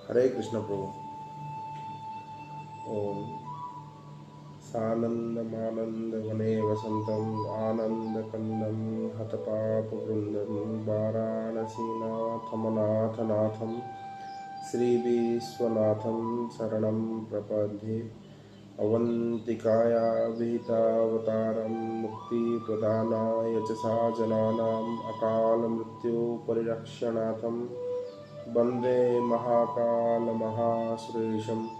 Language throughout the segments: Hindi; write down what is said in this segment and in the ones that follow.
हरे कृष्ण प्रभु। ओम सानन्दमानन्दवने वसन्तम् आनन्दकन्दं हतपापवृन्दं वाराणसीनाथमनाथनाथं श्रीविश्वनाथं शरणं प्रपद्ये। अवन्तिकाया विहितावतारं मुक्तिप्रदानाय च साजनानाम् अकालमृत्युपरिरक्षणार्थं वन्दे महाकालमहाश्रेषम्।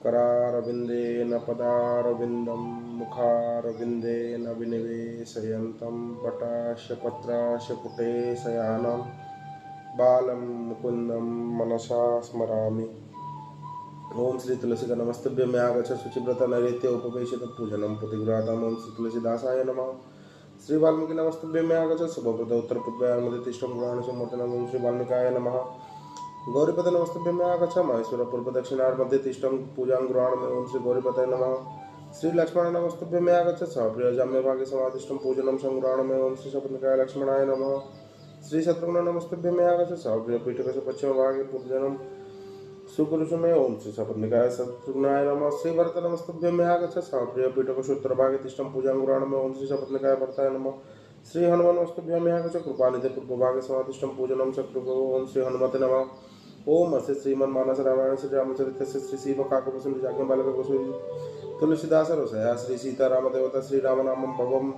करारविन्देन पदारविन्दं मुखारविन्देन विनिवेशयन्तं वटास्य पत्रास्य पुटे शयानं बालं मुकुन्दं मनसा स्मरामि। ओम श्री तुलसी का नमस्तभ्य में आगच्छ शुचिव्रत नैवेद्य उपवेशित पूजनम पुतिग्रातम। ओम श्री तुलसीदासाय नमः। श्री वाल्मीकि नमस्तभ्य में आगच्छ शुभप्रद उत्तर पूर्वयामतिष्ठं पुराण समूर्तनम। ओम श्री वाल्मीकाय नमः। गौरीपद नमस्तभ्य में आगच्छ महेश्वर पूर्व दक्षिणार्ध मध्य तिष्ठं पूजां गृहाण में। ओम श्री गौरीपतये नमः। श्री लक्ष्मण नमस्तभ्य में आगच्छ सप्रिय जाम्य भागे समाधिष्ठं पूजनम संग्रहण में। ओम श्री सपत्निकाय लक्ष्मणाय नमः। श्री शत्रुघ्न नमस्तभ्य में आगच्छ सप्रिय पीठक पश्चिम भागे पूजनम सुपुरुष में। ओम श्री सपत्निकाय शत्रुघ्नाय नमः। श्री भरत नमस्तभ्य में आगच्छ सप्रिय पीठक उत्तर भागे तिष्ठं पूजां गृहाण में। ओम श्री सपत्निकाय भरताय नमः। श्री हनुमान नमस्तभ्य में आगच्छ कृपानिधे पूर्व भागे समाधिष्ठं पूजनम शत्रुघ्न। ओम श्री हनुमते नमः। ओम अस्य श्रीमन्मानस रामायण श्री रामचरित श्री सीव काकभूषण जाज्ञ बालक तुलसीदास रसया श्री सीताराम देवता श्री राम नामं भवम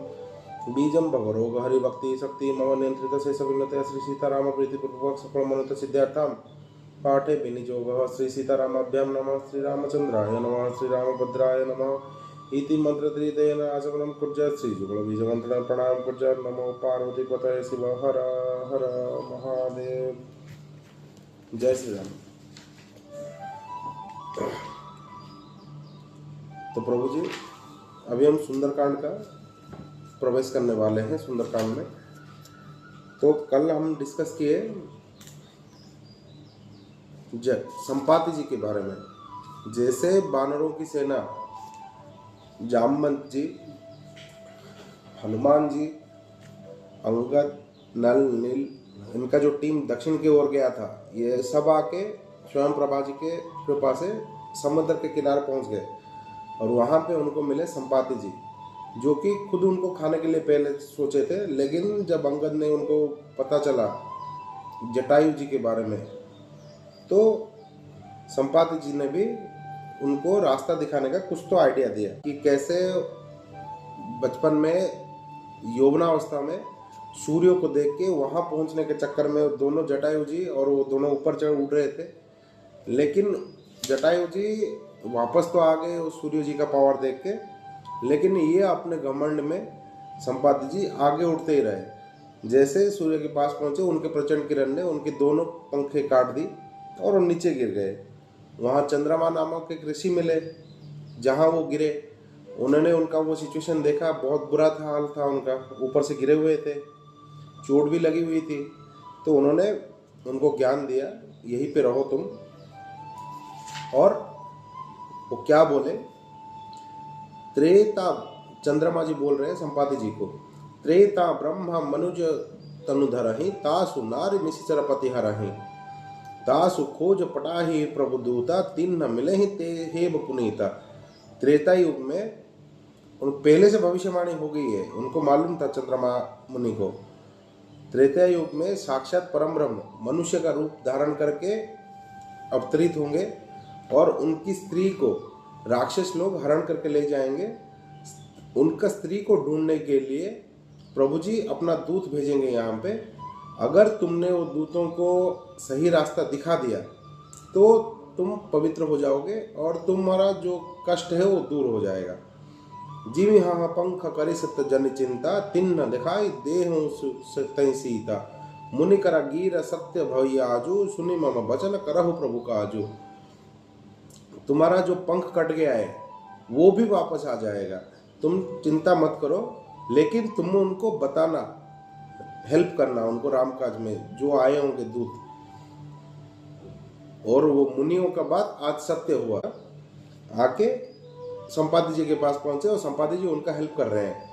बीजम भवरोग हरि भक्ति शक्ति मम नियंत्रित शेष विनते श्री सीताराम प्रीति पूर्वक सफल मनोत सिद्धार्थम पाठे विनियोग श्री सीतारामाभ्याम नमः। श्री रामचंद्राय नमः। श्री रामभद्राय नमः इति मंत्र त्रिदेन आचमनम कुर्यात्। श्री जुगल बीजमंत्रण प्रणाम कुर्यात्। नमो पार्वती पतये शिव हर हर महादेव। जय श्री राम। तो प्रभु जी अभी हम सुंदरकांड का प्रवेश करने वाले हैं। सुंदरकांड में तो कल हम डिस्कस किए संपाति जी के बारे में। जैसे बानरों की सेना जामवंत जी, हनुमान जी, अंगद, नल, नील, इनका जो टीम दक्षिण की ओर गया था, ये सब आके स्वयं प्रभा जी के कृपा से समुद्र के किनारे पहुंच गए और वहां पे उनको मिले संपाति जी, जो कि खुद उनको खाने के लिए पहले सोचे थे। लेकिन जब अंगद ने उनको पता चला जटायु जी के बारे में, तो संपाति जी ने भी उनको रास्ता दिखाने का कुछ तो आइडिया दिया कि कैसे बचपन में यौवनावस्था में सूर्य को देख के वहां पहुंचने के चक्कर में दोनों जटायु जी और वो दोनों ऊपर चढ़ उड़ रहे थे। लेकिन जटायु जी वापस तो आ गए उस सूर्य जी का पावर देख के, लेकिन ये अपने घमंड में संपाति जी आगे उड़ते ही रहे। जैसे सूर्य के पास पहुंचे, उनके प्रचंड किरण ने उनके दोनों पंखे काट दी और वो नीचे गिर गए। वहाँ चंद्रमा नामक एक ऋषि मिले, जहाँ वो गिरे उन्होंने उनका वो सिचुएशन देखा, बहुत बुरा था हाल था उनका, ऊपर से गिरे हुए थे, चोट भी लगी हुई थी। तो उन्होंने उनको ज्ञान दिया, यहीं पे रहो तुम। और वो क्या बोले, त्रेता, चंद्रमा जी बोल रहे हैं संपाति जी को, त्रेता ब्रह्मा मनुज तनुधरहि तासु नारी निश्चर पतिहरहि तासु खोज पटाही प्रभु दूता तीन न मिले ही ते हेब पुनीता। त्रेता युग में उन पहले से भविष्यवाणी हो गई है, उनको मालूम था चंद्रमा मुनि को। त्रेता युग में साक्षात परम ब्रह्म मनुष्य का रूप धारण करके अवतरित होंगे और उनकी स्त्री को राक्षस लोग हरण करके ले जाएंगे। उनका स्त्री को ढूंढने के लिए प्रभु जी अपना दूत भेजेंगे यहाँ पे। अगर तुमने वो दूतों को सही रास्ता दिखा दिया तो तुम पवित्र हो जाओगे और तुम्हारा जो कष्ट है वो दूर हो जाएगा। जीवी हाँ पंख करी सत्य जन चिंता तिन न दिखाई देह सीता मुनि करा गिर सत्य भैयाजू सुनि मम वचन करहु प्रभु काजू। तुम्हारा जो पंख कट गया है वो भी वापस आ जाएगा, तुम चिंता मत करो। लेकिन तुम उनको बताना, हेल्प करना उनको रामकाज में जो आए होंगे दूत। और वो मुनियों का बात आज सत्य हुआ। आके संपाति जी के पास पहुंचे और संपाति जी उनका हेल्प कर रहे हैं।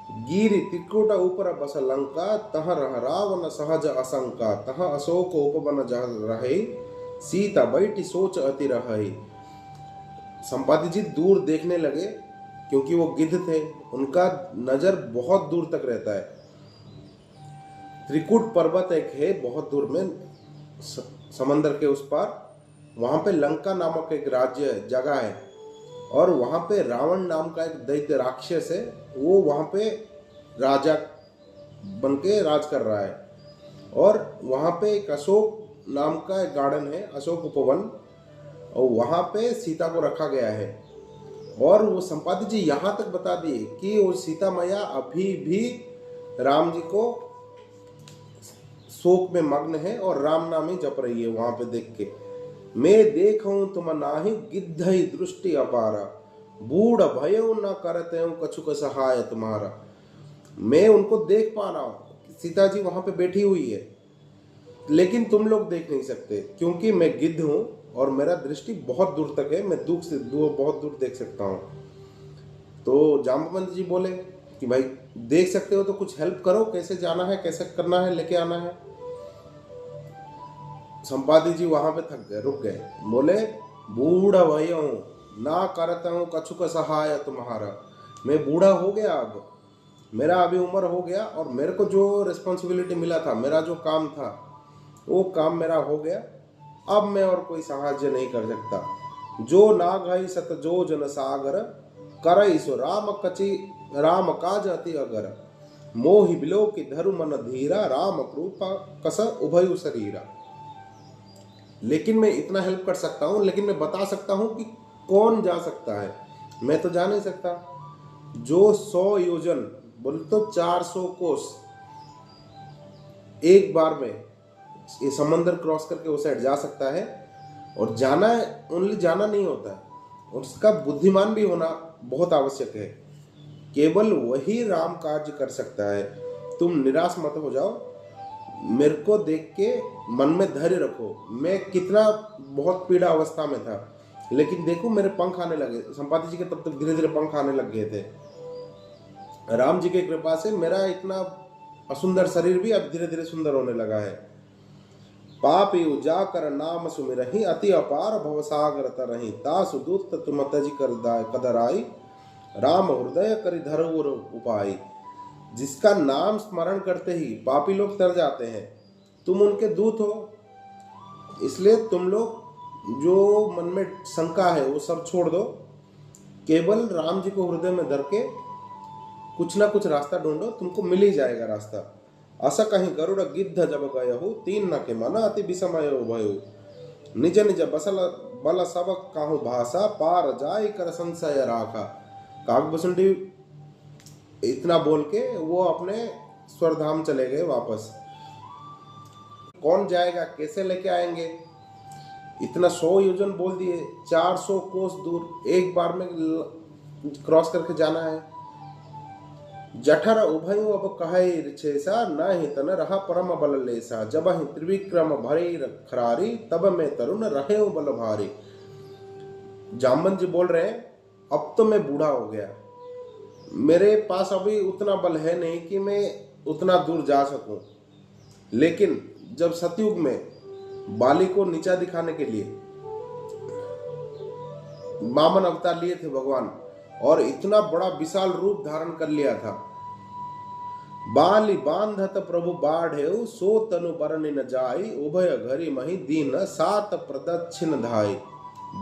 गिरि त्रिकुट ऊपर बस लंका, तह रह रावण सहज असंका, तह अशोक उपवन जह रहे, सीता बैठी सोच अति रहे। संपाति जी दूर देखने लगे, क्योंकि वो गिद्ध थे, उनका नजर बहुत दूर तक रहता है। त्रिकुट पर्वत एक है बहुत दूर में, समंदर के उस पार, वहां पे लंका नामक एक राज्य जगह है, और वहां पे रावण नाम का एक दैत्य राक्षस है, वो वहां पे राजा बन के राज कर रहा है। और वहां पे एक अशोक नाम का एक गार्डन है, अशोक उपवन, और वहां पे सीता को रखा गया है। और वो संपादि जी यहाँ तक बता दिए कि वो सीता मैया अभी भी राम जी को शोक में मग्न है और राम नाम ही जप रही है। वहां पे देख के, मैं देखूं तुम नाही गिद्ध ही दृष्टि अपारा, बूढ़ भयो न करते हूँ कछुक सहाय तुम्हारा। मैं उनको देख पा रहा हूँ, सीता जी वहां पे बैठी हुई है, लेकिन तुम लोग देख नहीं सकते, क्योंकि मैं गिद्ध हूं और मेरा दृष्टि बहुत दूर तक है, मैं दूर से बहुत दूर देख सकता हूँ। तो जाम्बवंत जी बोले कि भाई देख सकते हो तो कुछ हेल्प करो, कैसे जाना है, कैसे करना है, लेके आना है। संपादी जी वहां पे थक गए, रुक गए, बोले बूढ़ा भयो ना करता हूँ कछुक सहाय तुम्हारा। मैं बूढ़ा हो गया, अब मेरा अभी उम्र हो गया, और मेरे को जो रिस्पॉन्सिबिलिटी मिला था, मेरा जो काम था, वो काम मेरा हो गया, अब मैं और कोई सहाय्य नहीं कर सकता। जो नागई सत जो जन सागर, करई सो राम कचि राम काज अति अगर, मोहि बिलो की धरु मन धीरा, राम कृपा कस उभयु शरीरा। लेकिन मैं इतना हेल्प कर सकता हूँ, लेकिन मैं बता सकता हूँ कि कौन जा सकता है, मैं तो जा नहीं सकता। जो 100 योजन बोले तो 400 कोस एक बार में ये समंदर क्रॉस करके वो साइड जा सकता है, और जाना ओनली जाना नहीं होता है, उसका बुद्धिमान भी होना बहुत आवश्यक है। केवल वही राम कार्य कर सकता है। तुम निराश मत हो जाओ, मेरे को देख के मन में धैर्य रखो। मैं कितना बहुत पीड़ा अवस्था में था, लेकिन देखो मेरे पंख आने लगे। संपाति जी के तब तक धीरे धीरे पंख आने लग गए थे। राम जी की कृपा से मेरा इतना असुंदर शरीर भी अब धीरे धीरे सुंदर होने लगा है। पाप यु जाकर नाम सुमिरहि, अति अपार भवसागर तरहि, तासु दूत तुम तज कर कदराई, राम हृदय करि धरउर उपाय। जिसका नाम स्मरण करते ही पापी लोग तर जाते हैं, तुम उनके दूत हो, इसलिए तुम लोग जो मन में शंका है वो सब छोड़ दो, केवल राम जी को हृदय में धर के कुछ ना कुछ रास्ता ढूंढो, तुमको मिल ही जाएगा रास्ता। अस कहीं गरुड़ गिद्ध जब गयहु, तीन न के मन अति विषमय भयो, निज निज बसल बल सब काहू भाषा, पार जाय कर संशय राखा। काकभूषुंडी इतना बोल के वो अपने स्वरधाम चले गए वापस। कौन जाएगा, कैसे लेके आएंगे? इतना 100 योजन बोल दिए, 400 कोस दूर एक बार में क्रॉस करके जाना है। जठर उभयो अब कहे रिछेसा, न ही तन रहा परम बल लेसा, जब ही त्रिविक्रम भरे खरारी, तब मैं तरुण रहे बल भारी। जाम्बवंत जी बोल रहे हैं, अब तो मैं बूढ़ा हो गया, मेरे पास अभी उतना बल है नहीं कि मैं उतना दूर जा सकूं। लेकिन जब सतयुग में बाली को नीचा दिखाने के लिए वामन अवतार लिए थे भगवान, और इतना बड़ा विशाल रूप धारण कर लिया था। बाली बांधत प्रभु बाढ़ेउ, सो तनु बरनि न जाई, उभय घरी मही दीन सात प्रदक्षिण धाई।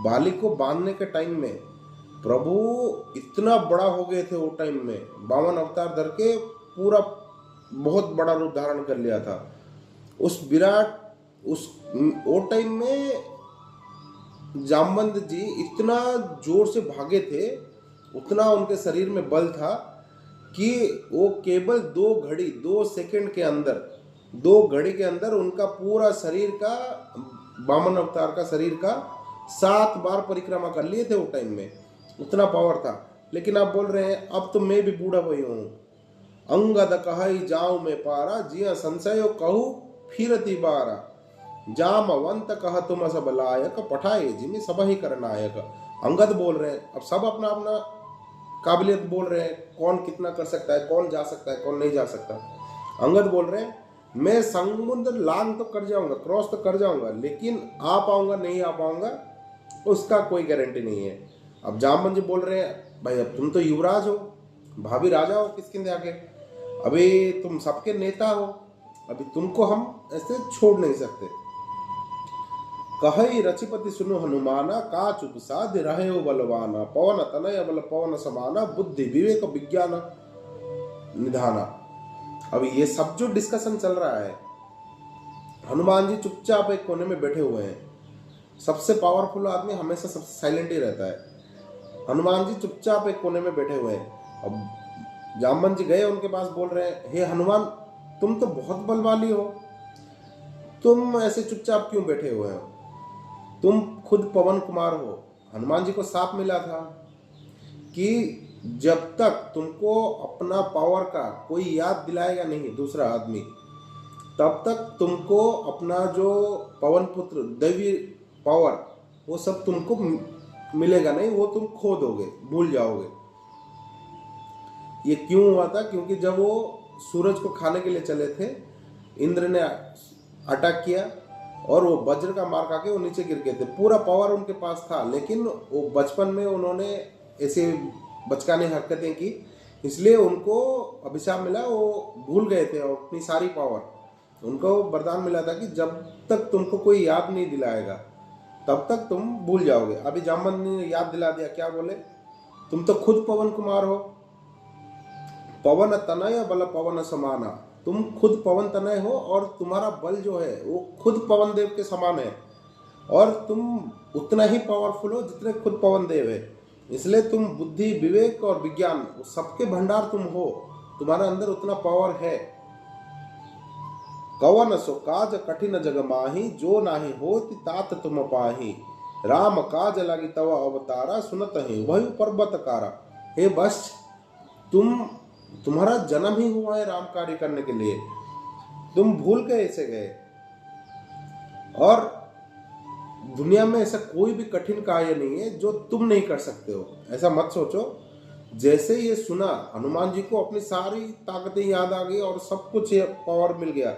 बाली को बांधने के टाइम में प्रभु इतना बड़ा हो गए थे, वो टाइम में वामन अवतार धर के पूरा बहुत बड़ा रूप धारण कर लिया था। उस विराट उस वो टाइम में जाम्बवंत जी इतना जोर से भागे थे, उतना उनके शरीर में बल था कि वो केवल 2 सेकंड के अंदर, 2 घड़ी के अंदर उनका पूरा शरीर का, वामन अवतार का शरीर का 7 बार परिक्रमा कर लिए थे वो टाइम में, उतना पावर था। लेकिन आप बोल रहे हैं अब तो मैं भी बूढ़ा हुई हूँ। अंगद कहई जाऊं मैं पारा, जिया संशयो कहू फिरती बारा, जामवंत कह तुम सब लायक, पठाए जिमी सब ही करनायक। अंगद बोल रहे हैं अब सब अपना अपना काबिलियत बोल रहे हैं, कौन कितना कर सकता है, कौन जा सकता है, कौन नहीं जा सकता। अंगद बोल रहे हैं मैं समुद्र लांग तो कर जाऊंगा, क्रॉस तो कर जाऊंगा, लेकिन आ पाऊंगा नहीं आ पाऊंगा उसका कोई गारंटी नहीं है। अब जामवंत जी बोल रहे हैं भाई अब तुम तो युवराज हो, भाभी राजा हो किसकिंदे आके, अभी तुम सबके नेता हो, अभी तुमको हम ऐसे छोड़ नहीं सकते। कहई रचिपति सुनो हनुमाना, का चुप साध्य रहे हो बलवाना, पवन तनय बल पवन समाना, बुद्धि विवेक विज्ञान निधाना। अब ये सब जो डिस्कशन चल रहा है, हनुमान जी चुपचाप एक कोने में बैठे हुए हैं। सबसे पावरफुल आदमी हमेशा सबसे साइलेंट ही रहता है। हनुमान जी चुपचाप एक कोने में बैठे हुए हैं। अब जामवंत जी गए उनके पास, बोल रहे हैं हे हनुमान तुम तो बहुत बलवाली हो, तुम ऐसे चुपचाप क्यों बैठे हुए हो, तुम खुद पवन कुमार हो। हनुमान जी को साफ मिला था कि जब तक तुमको अपना पावर का कोई याद दिलाएगा नहीं दूसरा आदमी, तब तक तुमको अपना जो पवन पुत्र दैवी पावर वो सब तुमको मिलेगा नहीं, वो तुम खो दोगे, भूल जाओगे। ये क्यों हुआ था? क्योंकि जब वो सूरज को खाने के लिए चले थे, इंद्र ने अटैक किया और वो वज्र का मार खा के वो नीचे गिर गए थे। पूरा पावर उनके पास था, लेकिन वो बचपन में उन्होंने ऐसे बचकानी हरकतें की, इसलिए उनको अभिशाप मिला, वो भूल गए थे अपनी सारी पावर। उनको वरदान मिला था कि जब तक तुमको कोई याद नहीं दिलाएगा तब तक तुम भूल जाओगे। अभी जामवंत ने याद दिला दिया, क्या बोले, तुम तो खुद पवन कुमार हो, पवन तनय बल पवन समाना, तुम खुद पवन तनय हो और तुम्हारा बल जो है वो खुद पवन देव के समान है, और तुम उतना ही पावरफुल हो जितने खुद पवन देव है। इसलिए तुम बुद्धि विवेक और विज्ञान सबके भंडार तुम हो, तुम्हारे अंदर उतना पावर है। कवन सो काज कठिन जग माही, जो नाही होति तात तुम पाही, राम काज लगी तव अवतारा, सुनत ही वही पर्वत कारा। हे बस तुम्हारा जन्म ही हुआ है राम कार्य करने के लिए, तुम भूल के ऐसे गए। और दुनिया में ऐसा कोई भी कठिन कार्य नहीं है जो तुम नहीं कर सकते हो, ऐसा मत सोचो। जैसे ये सुना, हनुमान जी को अपनी सारी ताकतें याद आ गई और सब कुछ पावर मिल गया।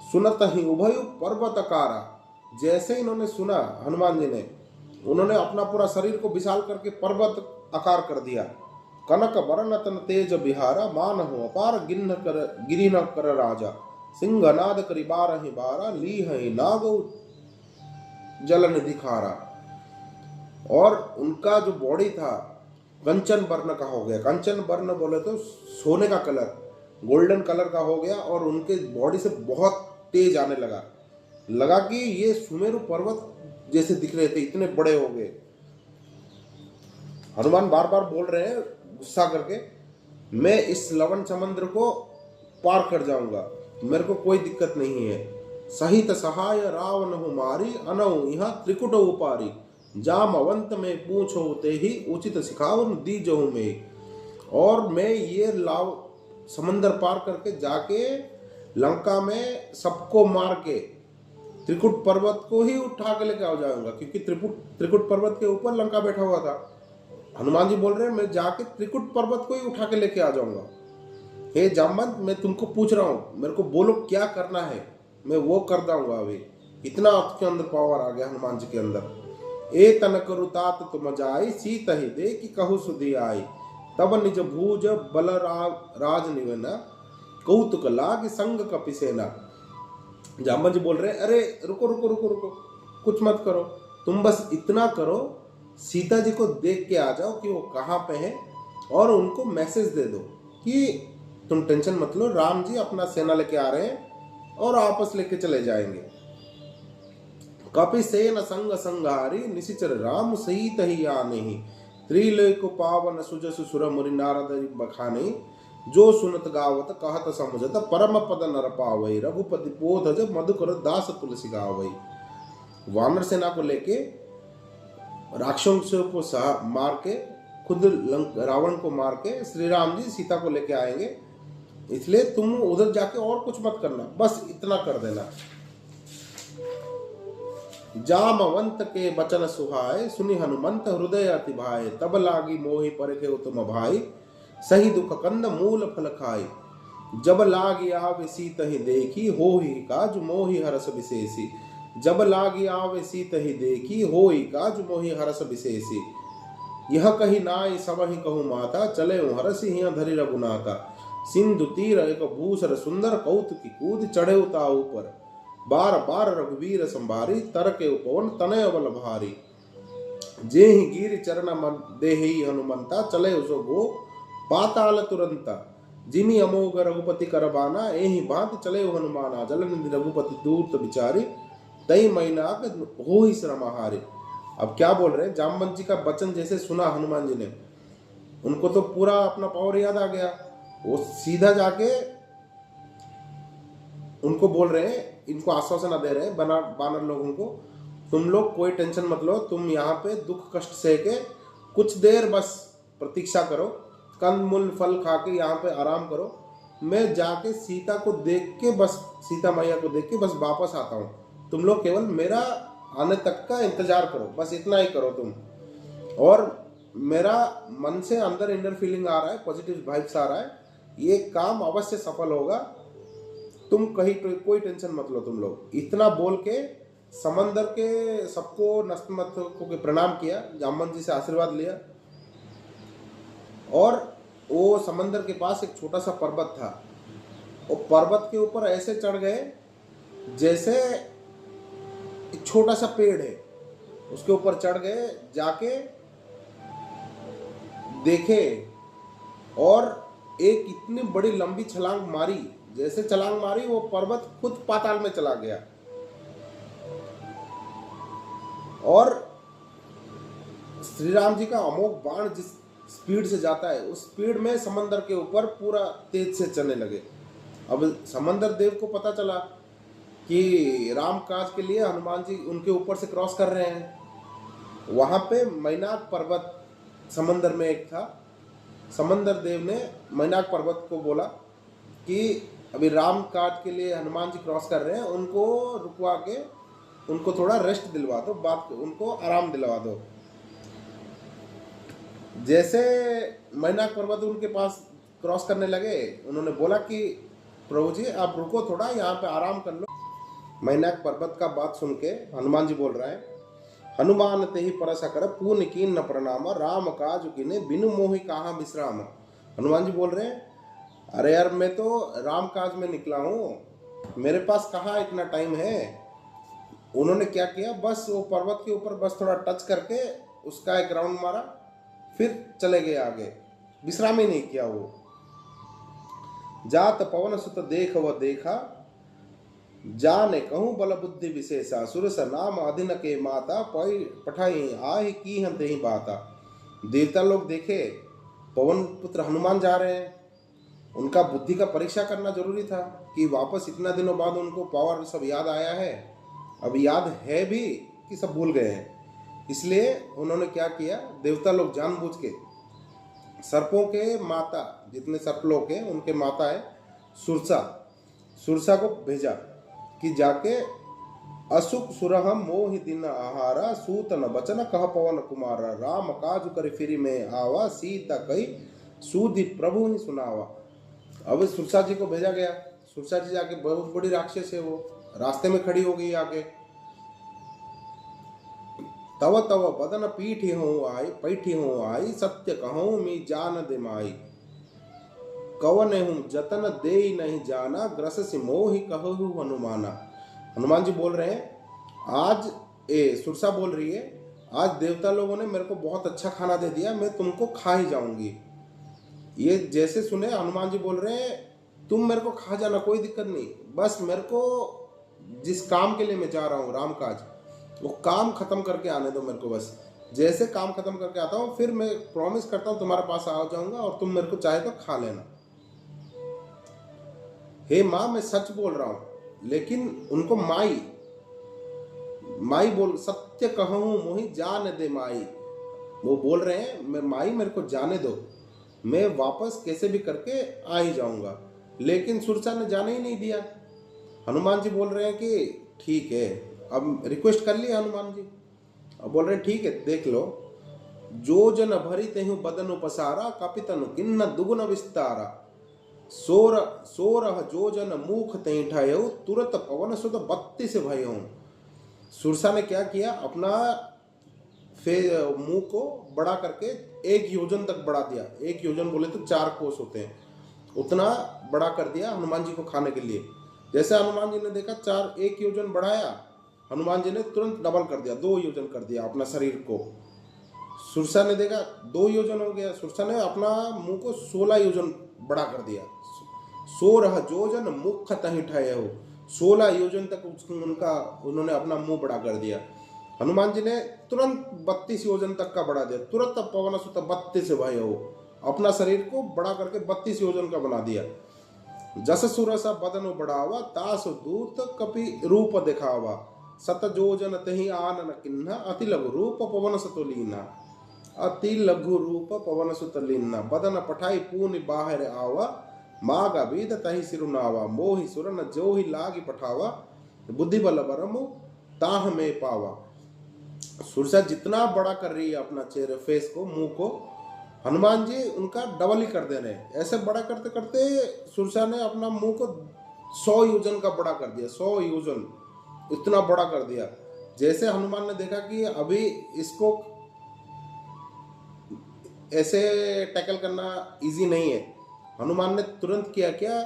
सुनत ही उभय पर्वतकारा, जैसे इन्होंने सुना हनुमान जी ने, उन्होंने अपना पूरा शरीर को विशाल करके पर्वत आकार कर दिया। कनक वरण तन तेज बिहारा, मान हो अपार गिरी न कर राजा, सिंह नाद करी बारहि बारा, ली है नागो जल निधि खारा। और उनका जो बॉडी था कंचन वर्ण का हो गया। कंचन वर्ण बोले तो सोने का कलर, गोल्डन कलर का हो गया, और उनके बॉडी से बहुत तेज आने लगा कि ये सुमेरु पर्वत जैसे दिख रहे थे, इतने बड़े हो गए। हनुमान बार बार बोल रहे हैं गुस्सा करके, मैं इस लवण समुद्र को पार कर जाऊंगा, मेरे को कोई दिक्कत नहीं है। सहित सहाय रावण हूँ मारी, अनऊ यहाँ त्रिकुट उपारी, जामवंत में पूछो ते ही, उचित सिखावन दीजहु में। और मैं ये समंदर पार करके जाके लंका में सबको मार के त्रिकुट पर्वत को ही उठा के लेके आ जाऊंगा, क्योंकि त्रिकुट पर्वत के ऊपर लंका बैठा हुआ था। हनुमान जी बोल रहे हैं मैं जाके त्रिकुट पर्वत को ही उठा के लेके आ जाऊंगा। हे जामवंत, मैं तुमको पूछ रहा हूं, मेरे को बोलो क्या करना है, मैं वो कर दूंगा। अभी इतना आपके अंदर पावर आ गया हनुमान जी के अंदर। ए तन करु तात तुम जाई, सीत ही दे कि कहु सुधी आई, तब निज भूज बल राज निवना, कौतुक लाग संग कपिसेना। जामवंत जी बोल रहे अरे रुको रुको रुको रुको, कुछ मत करो, तुम बस इतना करो, सीता जी को देख के आ जाओ कि वो कहाँ पे है, और उनको मैसेज दे दो कि तुम टेंशन मत लो, राम जी अपना सेना लेके आ रहे हैं और आपस लेके चले जाएंगे। कपिसेन संग संगारी, निशिचर राम सहित ही आने ही, त्रिलोक पावन सुजसु सुर मुनि नारद बखाने, जो सुनत गावत कहत समझत, परम पद नर पावई, रघुपति पोधज मधुकर दास तुलसी गावई। वानर सेना को लेके राक्षसों को मार के, खुद रावण को मार के श्री राम जी सीता को लेके आएंगे, इसलिए तुम उधर जाके और कुछ मत करना, बस इतना कर देना। जामवंत के बचन सुहाए, सुनि हनुमंत हृदय अति भाए। तब लागी मोहि परखे तुम भाई, सही दुख कंद मूल फल खाई। जब लागी आवे सीत ही देखी, होहि काज मोहि हरस विशेषी। जब लागी आवे सीत ही देखी, होहि काज मोहि हरस विशेषी। यह कही नाई सबहि कहु माता, चले हरसि हिय धरि रघुनाथा। सिंधु तीर एक भूसर सुंदर, कौतुकी कूद चढ़े ताऊ पर। बार बार रघुवीर संभारी, तरके उपवन तनय बल भारी। जेहि गिरि चरण देहि हनुमंता, चले उसो गो पाताल तुरंता। जिमि अमोघ रघुपति करबाना, एहि बात चले हनुमाना। जलनिधि रघुपति दूत विचारी, तई मैनाक होहि श्रमहारी। अब क्या बोल रहे हैं, जामवंत जी का वचन जैसे सुना हनुमान जी ने, उनको तो पूरा अपना पावर याद आ गया। वो सीधा जाके उनको बोल रहे हैं, इनको आश्वासन दे रहे हैं बानर लोगों को, तुम लोग कोई टेंशन मत लो, तुम यहाँ पे दुख कष्ट सह के कुछ देर बस प्रतीक्षा करो, कंद मूल फल खा के यहाँ पे आराम करो। मैं जाके सीता को देख के, बस सीता मैया को देख के बस वापस आता हूँ। तुम लोग केवल मेरा आने तक का इंतजार करो, बस इतना ही करो तुम। और मेरा मन से अंदर इनर फीलिंग आ रहा है, पॉजिटिव वाइब्स आ रहा है, ये काम अवश्य सफल होगा, तुम कहीं कोई टेंशन मत लो तुम लोग। इतना बोल के समंदर के सबको नतमस्तकों को प्रणाम किया, जामवंत जी से आशीर्वाद लिया। और वो समंदर के पास एक छोटा सा पर्वत था, वो पर्वत के ऊपर ऐसे चढ़ गए जैसे एक छोटा सा पेड़ है, उसके ऊपर चढ़ गए, जाके देखे और एक इतनी बड़ी लंबी छलांग मारी, जैसे छलांग मारी वो पर्वत खुद पाताल में चला गया। और श्री राम जी का अमोघ बाण जिस स्पीड से जाता है, उस स्पीड में समंदर के ऊपर पूरा तेज से चलने लगे। अब समंदर देव को पता चला कि राम काज के लिए हनुमान जी उनके ऊपर से क्रॉस कर रहे हैं। वहां पे मैनाक पर्वत समंदर में एक था। समंदर देव ने मैनाक पर्वत को बोला कि अभी राम काज के लिए हनुमान जी क्रॉस कर रहे हैं, उनको रुकवा के उनको थोड़ा रेस्ट दिलवा दो, उनको आराम दिलवा दो। जैसे मैनाक पर्वत उनके पास क्रॉस करने लगे, उन्होंने बोला कि प्रभु जी आप रुको थोड़ा, यहाँ पे आराम कर लो। मैनाक पर्वत का बात सुन के हनुमान जी बोल रहा है, हनुमान ते ही परस कर पूर्ण कीन न प्रणाम, राम काज किने बिनु मोहि कहाँ विश्राम। हनुमान जी बोल रहे हैं, अरे यार मैं तो राम काज में निकला हूँ, मेरे पास कहाँ इतना टाइम है। उन्होंने क्या किया, बस वो पर्वत के ऊपर बस थोड़ा टच करके उसका एक राउंड मारा, फिर चले गए आगे, विश्राम ही नहीं किया। वो जात पवन सुत देख व देखा, जाने कहूँ बल बुद्धि विशेषा। सुरस नाम अधीन के माता, पठाई आहि की हम ही बाता। देवता लोग देखे पवन पुत्र हनुमान जा रहे हैं, उनका बुद्धि का परीक्षा करना जरूरी था कि वापस इतना दिनों बाद उनको पावर सब याद आया है, अब याद है भी कि सब भूल गए हैं। इसलिए उन्होंने क्या किया, देवता लोग जानबूझ के सर्पों के माता, जितने सर्प लोग हैं उनके माता है सुरसा को भेजा कि जाके असुख सुरहम मोहि दिन आहारा, सूतन बचन कह पवन कुमारा। राम काज कर फिरी में आवा, सीता कही सूदि प्रभु ही सुनावा। अब सुरसा जी को भेजा गया। सुरसा जी जाके, बहुत बड़ी राक्षस है वो, रास्ते में खड़ी हो गई आके। तव तव बदन पीठी हो आई, सत्य कहूँ मी जान दे माई। कवन हूँ जतन दे नहीं जाना, ग्रस से मोहि कहु हनुमाना। हनुमान जी बोल रहे हैं, आज सुरसा बोल रही है, आज देवता लोगों ने मेरे को बहुत अच्छा खाना दे दिया, मैं तुमको खा ही जाऊंगी। ये जैसे सुने हनुमान जी बोल रहे हैं, तुम मेरे को खा जाना, कोई दिक्कत नहीं, बस मेरे को जिस काम के लिए मैं जा रहा हूँ राम काज, वो काम खत्म करके आने दो मेरे को। बस जैसे काम खत्म करके आता हूँ, फिर मैं प्रॉमिस करता हूँ तुम्हारे पास आ जाऊंगा और तुम मेरे को चाहे तो खा लेना। हे माँ, मैं सच बोल रहा हूं। लेकिन उनको माई बोल, सत्य कहूं मोहि जान दे माई। वो बोल रहे हैं, मैं माई मेरे को जाने दो, मैं वापस कैसे भी करके आ ही जाऊंगा। लेकिन सुरसा ने जाने ही नहीं दिया। हनुमान जी बोल रहे हैं कि ठीक है, अब रिक्वेस्ट कर लिया हनुमान जी। अब बोल रहे ठीक है देख लो, जो जन भरी तेहु बदन उपसारा, कपितनु किन्न दुगुन विस्तारा, सोरह जो जन मुख तें ठायो, तुरत पवन सुत 32 भयो। सुरसा ने क्या किया, अपना मुंह को बड़ा करके 1 योजन तक बढ़ा दिया। 1 योजन बोले तो 4 कोस होते हैं, उतना बड़ा कर दिया हनुमान जी को खाने के लिए। जैसे हनुमान जी ने देखा 1 योजन बढ़ाया, हनुमान जी ने तुरंत डबल कर दिया, 2 योजन कर दिया अपना शरीर को। सुरसा ने देखा 2 योजन हो गया, सुरसा ने अपना मुंह को 16 योजन बड़ा कर दिया। 16 योजन मुख तहि ठायो, 16 योजन तक उन्होंने अपना मुंह बड़ा कर दिया। हनुमान जी ने तुरंत 32 योजन तक का बढ़ा दिया। तुरंत पवन सुत 32 भयो, अपना शरीर को बड़ा करके 32 योजन का बना दिया। जस सुरसा बदन बढ़ावा, तास दूत कपि रूप दिखावा, सत जोजन तहि आनन किन्हा, अति लघु रूप पवन सुत लीना। अति लघु रूप पवन सुत लीना, बदन पठाई पूनि बाहर आवा, मागा बीद तहि सिरुनावा, मोहि सुरन जो ही लागी पठावा, बुद्धि बल बरम ताह में पावा। सुरसा जितना बड़ा कर रही है अपना चेहरे, फेस को, मुंह को, हनुमान जी उनका डबल ही कर दे रहे हैं। ऐसे बड़ा करते करते सुरसा ने अपना मुंह को 100 योजन का बड़ा कर दिया। 100 योजन इतना बड़ा कर दिया। जैसे हनुमान ने देखा कि अभी इसको ऐसे टैकल करना इजी नहीं है, हनुमान ने तुरंत किया क्या,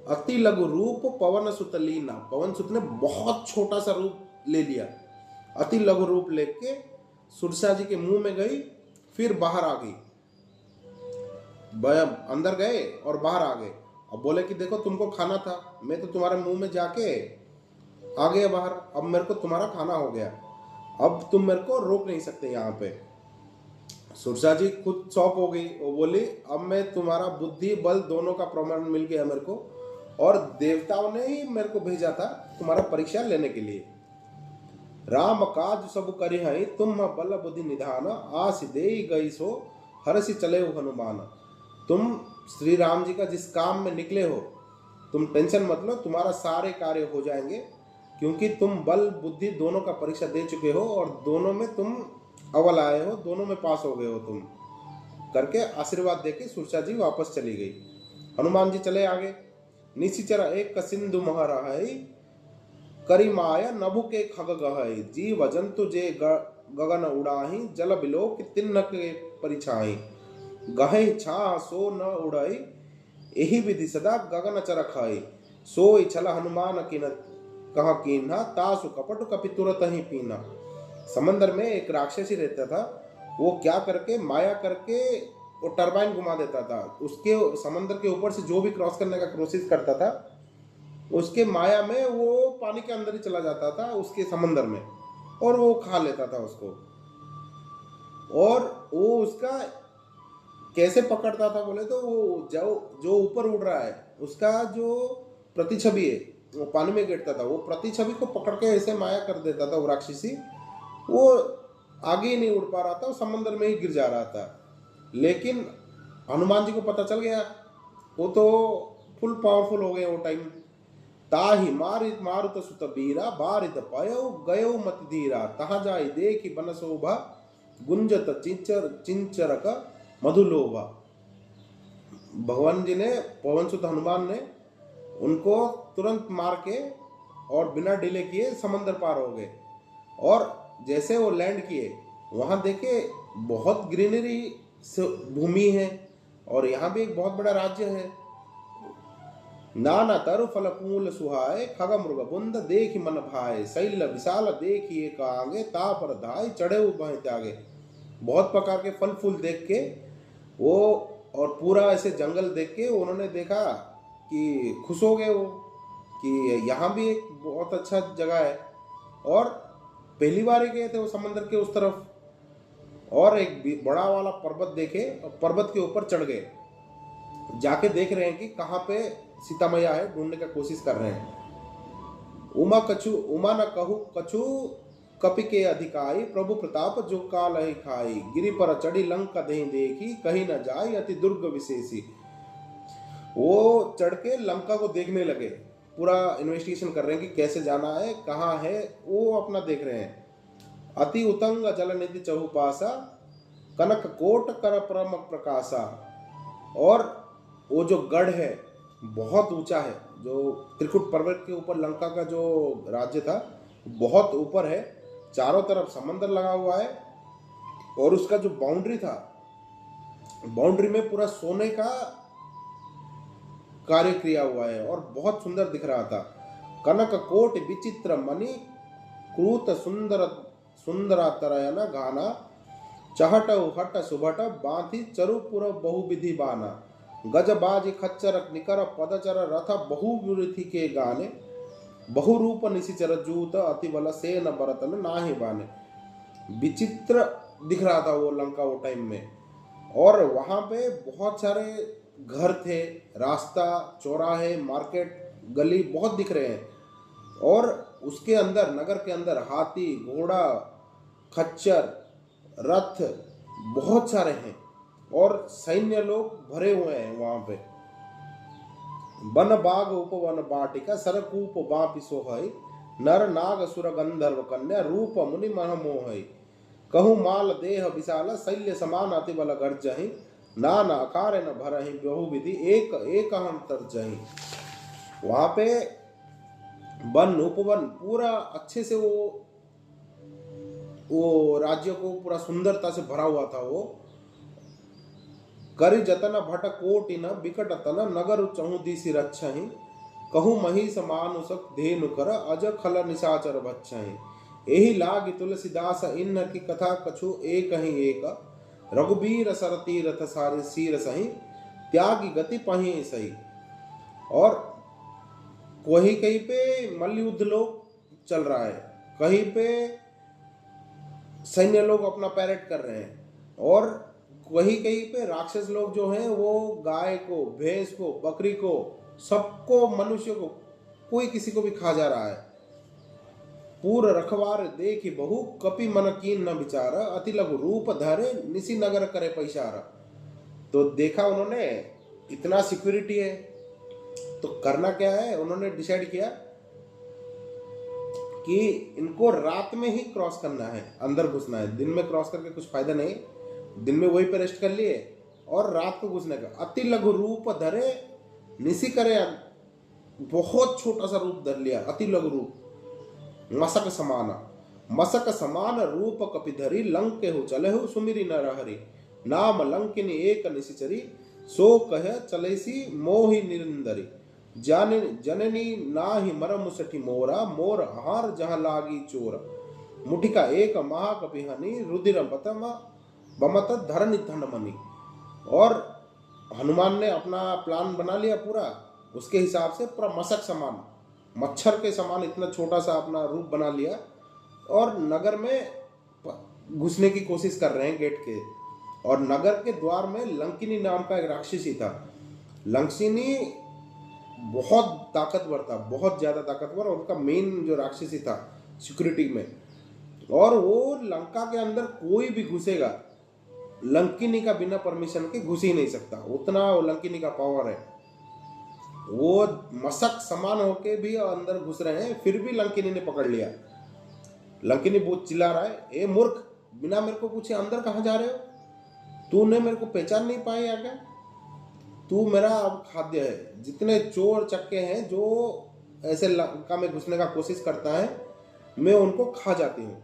अति लघु रूप पवन सुत लीना। पवन सुत ने बहुत छोटा सा रूप ले लिया, अति लघु रूप लेके सुरसा जी के मुंह में गई, फिर बाहर आ गई। अंदर गए और बाहर आ गए। अब बोले कि देखो तुमको खाना था, मैं तो तुम्हारे मुंह में जाके आ गया बाहर, अब मेरे को तुम्हारा खाना हो गया, अब तुम मेरे को रोक नहीं सकते यहाँ पे। सुरसा जी खुद चौंक हो गई। वो बोली अब मैं तुम्हारा बुद्धि बल दोनों का प्रमाण मिल गया मेरे को, और देवताओं ने ही मेरे को भेजा था तुम्हारा परीक्षा लेने के लिए। राम काज सब करि हई, तुम बल बुद्धि निधान, आस देई गई सो हरसि चले हो हनुमान। तुम श्री राम जी का जिस काम में निकले हो, तुम टेंशन मत लो, तुम्हारा सारे कार्य हो जाएंगे, क्योंकि तुम बल बुद्धि दोनों का परीक्षा दे चुके हो और दोनों में तुम अव्वल आए हो, दोनों में पास हो गए हो तुम, करके आशीर्वाद देके सुरसा जी वापस चली गई। हनुमान जी चले आगे। निशिचर एक सिंधु महरहई, करी माया नभु के खग गहई, जीव जंतु जे गगन उड़ाही, जल बिलोक तिन्न के परिछाई, गहई छा सो न उड़ई, एहि विधि सदा गगन चरखई, सोई छल हनुमान किन कहा कीन्हा, तासु कपट कपि तुरत ही पीना। समंदर में एक राक्षसी रहता था, वो क्या करके माया करके वो टरबाइन घुमा देता था। उसके समंदर के ऊपर से जो भी क्रॉस करने का कोशिश करता था, उसके माया में वो पानी के अंदर ही चला जाता था उसके समंदर में, और वो खा लेता था उसको। और वो उसका कैसे पकड़ता था बोले तो, वो जो ऊपर उड़ रहा है उसका जो प्रतिछवि है वो पानी में गिरता था, वो प्रतिछवि को पकड़ के ऐसे माया कर देता था वो राक्षसी। वो आगे ही नहीं उड़ पा रहा था, वो समंदर में ही गिर जा रहा था। लेकिन हनुमान जी को पता चल गया, वो तो फुल पावरफुल हो गए वो टाइम। ताहि मारित मारुत सुत बीरा, बारित पयो गयो मत धीरा, तहाँ जाई देखी बन शोभा, गुंजत चिंचरक मधुलोभा। भगवान जी ने, पवन सुत हनुमान ने उनको तुरंत मार के और बिना डिले किए समंदर पार हो गए। और जैसे वो लैंड किए, वहाँ देखे बहुत ग्रीनरी भूमि है, और यहाँ भी एक बहुत बड़ा राज्य है। नाना तरु फल फूल सुहाए, खग मृग बुंद देखि मन भाए, शैल विशाल देखिए कांगे, ता पर धाय चढ़े बह त्यागे। बहुत प्रकार के फल फूल देख के वो, और पूरा ऐसे जंगल देख के उन्होंने देखा कि खुश हो गए वो, कि यहाँ भी एक बहुत अच्छा जगह है। और पहली बार ही गए थे वो समंदर के उस तरफ, और एक बड़ा वाला पर्वत देखे, और पर्वत के ऊपर चढ़ गए। जाके देख रहे हैं कि कहाँ पे सीता मैया है, ढूंढने का कोशिश कर रहे हैं। उमा न कहू कछु कपि के अधिकाई, प्रभु प्रताप जो काल ही खाई, गिरि पर चढ़ी लंका दही देखी, कहीं न जाई अति दुर्ग विशेषी। वो चढ़ के लंका को देखने लगे, पूरा इन्वेस्टिगेशन कर रहे हैं कि कैसे जाना है, कहाँ है, वो अपना देख रहे हैं। अति उतंग जल निधि चहुपासा, कनक कोट कर परम प्रकाशा। और वो जो गढ़ है बहुत ऊंचा है, जो त्रिकुट पर्वत के ऊपर लंका का जो राज्य था बहुत ऊपर है, चारों तरफ समंदर लगा हुआ है, और उसका जो बाउंड्री था, बाउंड्री में पूरा सोने का कार्य किया हुआ है और बहुत सुंदर दिख रहा था। कनक कोट विचित्र मणि क्रूत सुंदर सुंदरातरयन गाना, चहट हट सुभट बांधि चरुपुर बहुविधि बाना। गजबाजी खच्चर निकर पदचर रथ बहुविधि के गाने, बहुरूप निशिचर जूत अति बल से न बरतन नाहि बाने। विचित्र दिख रहा था वो लंका वो टाइम में, और वहां पे बहुत सारे घर थे, रास्ता, चौराहे, मार्केट, गली बहुत दिख रहे हैं, और उसके अंदर, नगर के अंदर हाथी, घोड़ा, खच्चर, रथ बहुत सारे हैं, और सैन्य लोग भरे हुए हैं वहां पे। वन बाग उपवन बाटिका सरकूप बापि सोहै, नर नाग सुर गंधर्व कन्या रूप मुनि मन मोहै। कहु माल देह विशाल शैल्य समान अति बल गर्जहि, नाना आकार न भरहि बहुविधि एक एक अंतर्जहि। वहां पे वन उपवन पूरा अच्छे से वो राज्य को पूरा सुंदरता से भरा हुआ था। वो करि जतन भट कोटि न बिकट तन, नगर चहु दिशि रक्षहि। कहु महिष मानुष धेनु कर, अज खल निशाचर भक्षहि। एहि लागी तुलसीदास इन की कथा कछु एक ही एक, रघुबीर सर तीरथ सारि सीर सही, त्यागी गति पहि सही। और कहीं कहीं पे मल्लयुद्ध लोग चल रहा है, कहीं पे सैन्य लोग अपना पैरेड कर रहे हैं, और कहीं कहीं पे राक्षस लोग जो हैं वो गाय को, भैंस को, बकरी को, सबको, मनुष्य को, कोई किसी को भी खा जा रहा है। पूर रखवार देखी बहु, कपि मन कीन न विचार, अति लघु रूप धरे निसी नगर करे पैसार। तो देखा उन्होंने इतना सिक्योरिटी है, तो करना क्या है, उन्होंने डिसाइड किया कि इनको रात में ही क्रॉस करना है, अंदर घुसना है। दिन में क्रॉस करके कुछ फायदा नहीं, दिन में वही पे रेस्ट कर लिए, और रात को घुसने का। अति लघु रूप धरे निसी करे, बहुत छोटा सा रूप धर लिया, अति लघु रूप। मसक समाना, मसक समान रूप कपिधरी, लंक हो चले हो सुमिरी न रहरी। नाम लंकिनी एक निशिचरी, सो कह चलेसी मोहि निरंदरी। जननी नाही मरम सठी मोरा, मोर हार जहाँ लागी चोर। मुठिका एक महाकपिहनि, रुधिर बतम बमत धरनि धनमणि। और हनुमान ने अपना प्लान बना लिया पूरा, उसके हिसाब से पूरा मशक समान, मच्छर के समान इतना छोटा सा अपना रूप बना लिया, और नगर में घुसने की कोशिश कर रहे हैं गेट के। और नगर के द्वार में लंकिनी नाम का एक राक्षसी था। लंकिनी बहुत ताकतवर था, बहुत ज़्यादा ताकतवर, और उनका मेन जो राक्षसी था सिक्योरिटी में। और वो लंका के अंदर कोई भी घुसेगा लंकिनी का बिना परमिशन के घुस ही नहीं सकता, उतना वो लंकिनी का पावर है। वो मशक समान होके भी अंदर घुस रहे हैं, फिर भी लंकिनी ने पकड़ लिया। लंकिनी बहुत चिल्ला रहा है, ए मूर्ख, बिना मेरे को पूछे अंदर कहाँ जा रहे हो? तूने मेरे को पहचान नहीं पाया क्या? तू मेरा अब खाद्य है। जितने चोर चक्के हैं जो ऐसे लंका में घुसने का कोशिश करता है, मैं उनको खा जाती हूँ।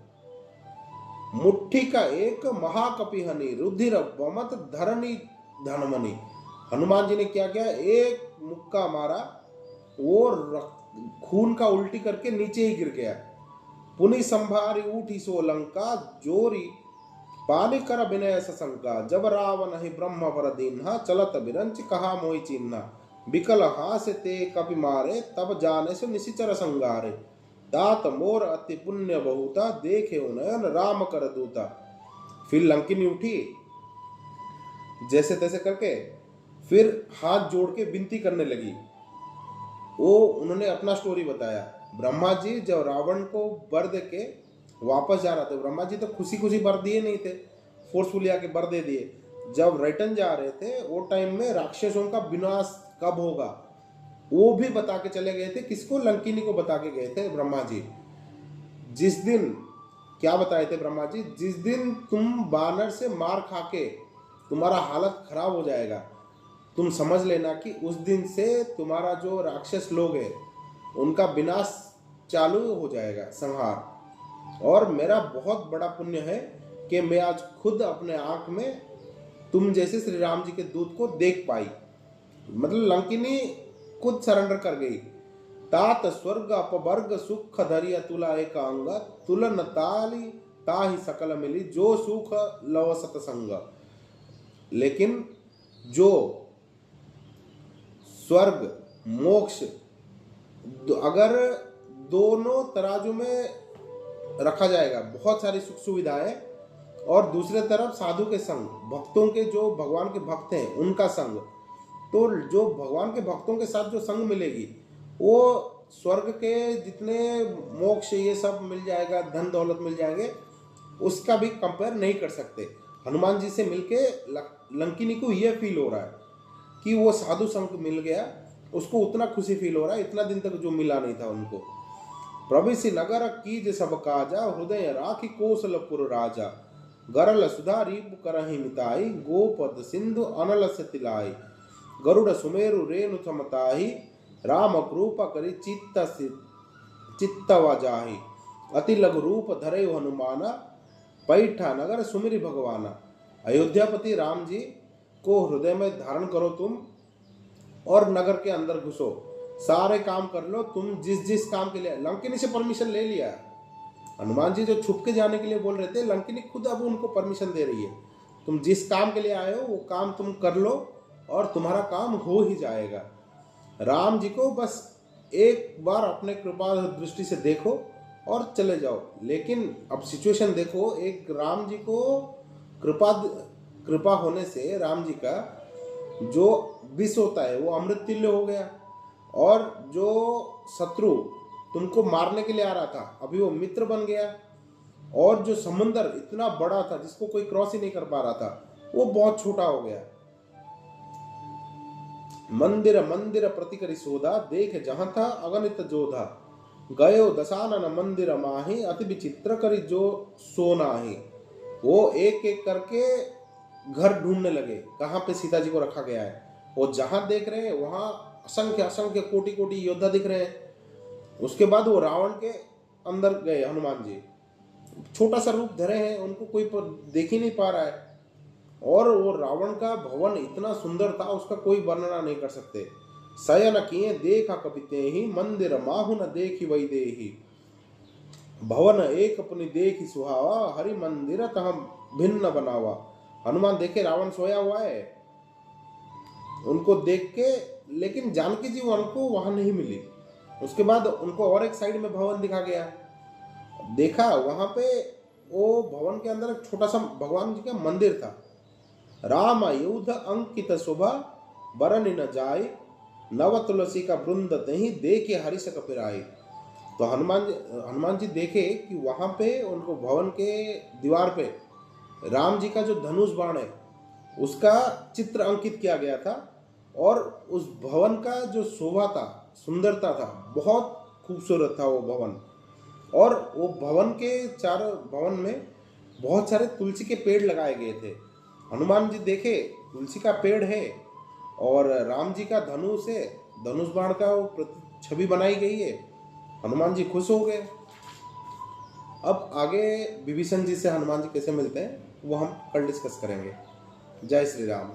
मुट्ठी का एक महाकपिहनि, रुधिर बमत धरनी धनमणि। हनुमान जी ने क्या किया, एक मुक्का मारा, वो खून का उल्टी करके नीचे ही गिर गया। पुनि संभारी उठी सो लंका, जोरी पानी कर विनय सशंका। जब रावण ही ब्रह्म पर दीन्हा, चलत बिरंच कहा मोहि चिन्हा। बिकल हास ते कपि मारे, तब जाने से निशिचर संगारे। तात मोर अति पुण्य बहुता, देखे उनयन राम कर दूता। फिर लंकिनी उठी जैसे तैसे करके, फिर हाथ जोड़ के विनती करने लगी। वो उन्होंने अपना स्टोरी बताया। ब्रह्मा जी जब रावण को वर दे के वापस जा रहा था, ब्रह्मा जी तो खुशी खुशी वर दिए नहीं थे, फोर्सफुली आके वर दे दिए। जब रिटर्न जा रहे थे वो टाइम में राक्षसों का विनाश कब होगा, वो भी बता के चले गए थे। किसको? लंकिनी को बता के गए थे ब्रह्मा जी। जिस दिन क्या बताए थे ब्रह्मा जी? जिस दिन तुम बानर से मार खा के तुम्हारा हालत खराब हो जाएगा, तुम समझ लेना कि उस दिन से तुम्हारा जो राक्षस लोग है उनका विनाश चालू हो जाएगा, संहार। और मेरा बहुत बड़ा पुण्य है कि मैं आज खुद अपने आंख में तुम जैसे श्री राम जी के दूत को देख पाई। मतलब लंकिनी खुद सरेंडर कर गई। तात स्वर्ग अपवर्ग सुख धरिय तुला एक अंग, तुलन ताली ताहि सकल मिली, जो सुख लव सतसंग। लेकिन जो स्वर्ग मोक्ष अगर दोनों तराजू में रखा जाएगा, बहुत सारी सुख सुविधाएं, और दूसरे तरफ साधु के संग, भक्तों के, जो भगवान के भक्त हैं उनका संग, तो जो भगवान के भक्तों के साथ जो संग मिलेगी वो स्वर्ग के जितने मोक्ष ये सब मिल जाएगा, धन दौलत मिल जाएंगे, उसका भी कंपेयर नहीं कर सकते। हनुमान जी से मिलके लंकिनी को ये फील हो रहा है कि वो साधु संग मिल गया, उसको उतना खुशी फील हो रहा है, इतना दिन तक जो मिला नहीं था उनको। प्रविशि नगर कीज सब काजा, हृदय राखी कौशलपुर राजा, गरल सुधा रीप करहि मिताई, गोपद सिंधु अनल से तिलाई, गरुड़ सुमेरु रेणु समताही, राम कृपा करी चित्तवा जाहि, अति लघु रूप धरे हनुमाना, पैठा नगर सुमिरि भगवाना। अयोध्यापति राम जी को हृदय में धारण करो तुम, और नगर के अंदर घुसो, सारे काम कर लो तुम जिस जिस काम के लिए। लंकिनी से परमिशन ले लिया हनुमान जी, जो छुप के जाने के लिए बोल रहे थे, लंकिनी खुद अब उनको परमिशन दे रही है, तुम जिस काम के लिए आए हो वो काम तुम कर लो और तुम्हारा काम हो ही जाएगा। राम जी को बस एक बार अपने कृपा दृष्टि से देखो और चले जाओ। लेकिन अब सिचुएशन देखो, एक राम जी को कृपा होने से राम जी का जो विष होता है वो अमृत तुल्य हो गया, और जो शत्रु तुमको मारने के लिए आ रहा था अभी वो मित्र बन गया, और जो समुंदर इतना बड़ा था जिसको कोई क्रॉस ही नहीं कर पा रहा था वो बहुत छोटा हो गया। मंदिर मंदिर प्रतिकरि सोधा, देख जहां था अगणित जोधा, गयो दशानन मंदिर माही, अति विचित्र करी जो सोनाही। वो एक एक करके घर ढूंढने लगे कहाँ पे सीता जी को रखा गया है, और जहां देख रहे हैं वहां असंख्य असंख्य कोटि कोटि योद्धा दिख रहे हैं। उसके बाद वो रावण के अंदर गए, हनुमान जी छोटा सा रूप धरे हैं, उनको कोई देख ही नहीं पा रहा है, और वो रावण का भवन इतना सुंदर था उसका कोई वर्णना नहीं कर सकते। शयन किए देखा कपिते ही, मंदिर माहु न देखी वही देही, भवन एक अपनी देखी सुहावा, हरि मंदिर तह भिन्न बनावा। हनुमान देखे रावण सोया हुआ है, उनको देख के, लेकिन जानकी जी उनको वहां नहीं मिली। उसके बाद उनको और एक साइड में भवन दिखा गया, देखा वहां पे वो भवन के अंदर एक छोटा सा भगवान जी का मंदिर था। राम युद्ध अंकित शोभा, बरन न जाय, नव तुलसी का वृंद तही, देखे हरिष कपिराई। तो हनुमान जी देखे कि वहां पे उनको भवन के दीवार पे राम जी का जो धनुष बाण है उसका चित्र अंकित किया गया था, और उस भवन का जो शोभा था, सुंदरता था, बहुत खूबसूरत था वो भवन। और वो भवन के चारों भवन में बहुत सारे तुलसी के पेड़ लगाए गए थे। हनुमान जी देखे तुलसी का पेड़ है और राम जी का धनुष है, धनुष बाण का वो छवि बनाई गई है। हनुमान जी खुश हो गए। अब आगे विभीषण जी से हनुमान जी कैसे मिलते हैं वो हम कल डिस्कस करेंगे। जय श्री राम।